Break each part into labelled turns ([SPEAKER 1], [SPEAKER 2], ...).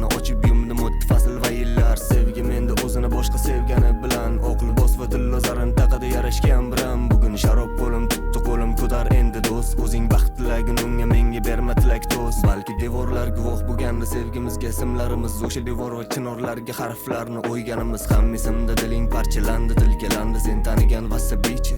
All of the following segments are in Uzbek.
[SPEAKER 1] Ko'zlarimni ochib yumdim o'tdi fasl va yillar. Sevgi menda o'zini boshqa sevgani bilan oqli bos va dillozarim taqada yarashgan biram. Bugun sharob qo'lim tutdi qo'lim ko'tar endi do'st. O'zing baxt tilagin unga menga berma tilak do'st. Balki devorlar guvoh bo'lganda sevgimizga ismlarimiz o'sha devor va chinorlarga harflarni o'yganimiz ham esimda. Diling parchalandi tilkalandi sen tanigan vasabichi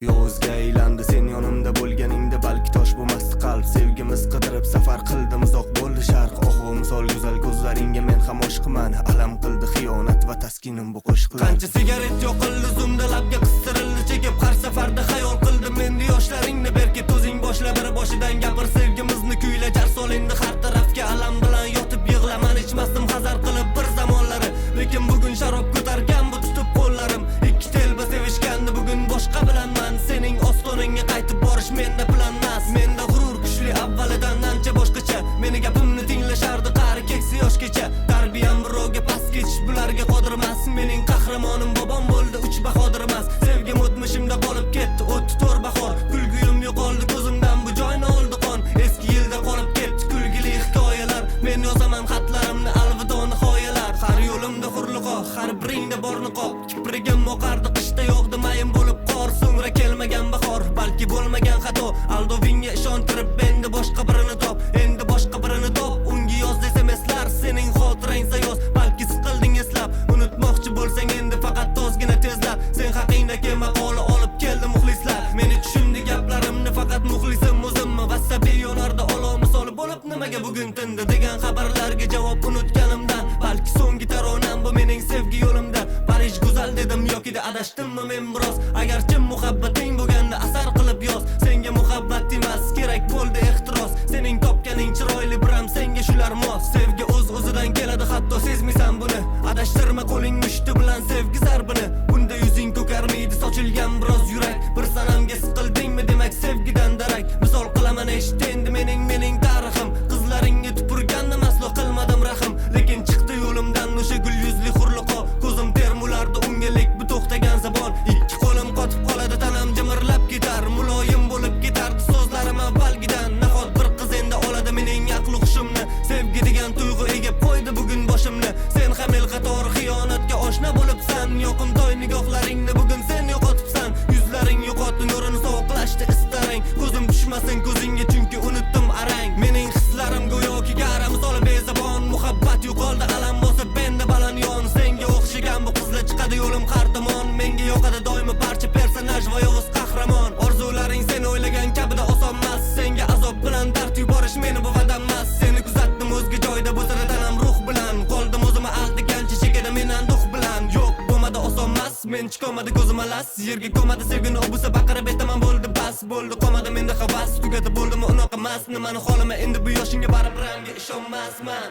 [SPEAKER 1] yozga aylandi. Sen yonimda bo'lganingda balki tosh bo'lmasdi qalb. Sevgimiz qidirib safar qildim uzoq bo'ldi sharq. Oho misol go'zal ko'zlaringga men ham oshiqman. Alam qildi xiyonat va taskinim bu qo'shiqlar. Qancha sigaret yoqildi zumda labga qistirildi chekib har safarda xayol qildim endi yoshlaringni berkit o'zing boshla bir boshidan gapir. Sevgimizni kuyla jar sol endi har tarafga alam bilan yotib yig'laman. Ichmasdim hazar qilib bir zamonlari, lekin bugun sharob ko'targan bu tutib qo'llarim. Ikki telba sevishgandi bugun boshqa bilanman. Sening ostoningga qaytib borish menda planmas. Menda g'urur kuchli avvalidan ancha boshqacha. Meni gapimni tinglashardi qari keksa yoshgacha. Tarbiyam birovga past ketish bularga qodir emas. Mening qahramonim bobom bo'ldi uch bahodir emas. Sevgim o'tmishimda qolib ketdi o'tdi to'r bahor. Kulguyim yo'qoldi ko'zimdan bu joyni oldi qon. Eski yilda qolib ketdi kulgili hikoyalar. Men yozaman xatlarimni alvido nihoyalar. Har yo'limda hurliqo har biringda bor niqob. Kiprigim oqardi qishda yog'di mayin bo'lib qor. So'ngra kelmagan bahor balki bo'lmagan xato. Aldovingga ishontirib endi boshqa birini top. Endi boshqa birini top. Unga yoz desam eslar sening xotirang sayoz. Balki siqilding eslab unutmoqchi bo'lsang endi faqat ozgina tezlab. Sen haqingdagi maqola olib keldi muxlislar. Meni tushundi gaplarimni faqat muxlisim o'zimmi. Vasabiy yonarda olov misoli bo'lib nimaga bugun tindi degan xabarlarga javob unutganimdan. Balki so'nggi taronam bu mening sevgi yo'limda. Parij go'zal dedim yoki adashdimmi men biroz. Agarchi muhabbating bo'lganda asar qilib yoz. Senga muhabbat emas kerak bo'ldi ehtiros. Sening topganing chiroyli biram senga shular mos. Sevgi o'z-o'zidan keladi hatto sezmaysan buni. Adashtirma qo'ling mushti bilan sevgi zarbini. Bunda yuzing ko'karmaydi sochilgan biroz yurak. Bir sanamga siqildingmi demak sevgidan darak. Misol qilaman eshit endi mening tarixim. Qizlaringga tupurgandim aslo qilmadim rahim. Lekin chiqdi yo'limdan o'sha gul yuzli hurliqo. Ko'zim termulardi unga lek bu to'xtagan zabon. Ikki qo'lim qotib qoladi tanam jimirlab ketar. Muloyim bo'lib ketardi so'zlarim avvalgidan. Nahot bir qiz endi oladi mening aql hushimni. Sevgi degan tuyg'u egib qo'ydi bugun boshimni. Sen ham el qatori xiyonatga oshna bo'libsan. Yoqimtoy nigohlaringni bugun sen yo'qotibsan. Yuzlaring yo'qotdi nurini sovuqlashdi istaring. Ko'zim tushmasin ko'zingga chunki unutdim arang. Mening hislarim go'yoki gara misol bezabon. Muhabbat yo'qoldi alam bosib benda baland yon. Senga o'xshagan bu qizlar chiqadi yo'lim har tomon. Menga yoqadi doimo parcha personaj va yovuz qahramon. Orzularing sen o'ylagan kabida osonmas. Senga azob bilan dard yuborish meni bu vadanmas. Seni kuzatdim o'zga joyda bo'lsa tanam ruh bilan. Qoldim o'zimni aldagancha chekada men anduh bilan. Yo'q bo'lmadi osonmas. Men chiqolmadi ko'zim alas. Yerga ko'madi sevgini obusa baqirib aytaman bo'ldi bas. Bo'ldi qolmadi menda havas. Tugatib bo'ldimi unaqa emas. Nimani xolima endi bu yoshingga baribir ishonmasman.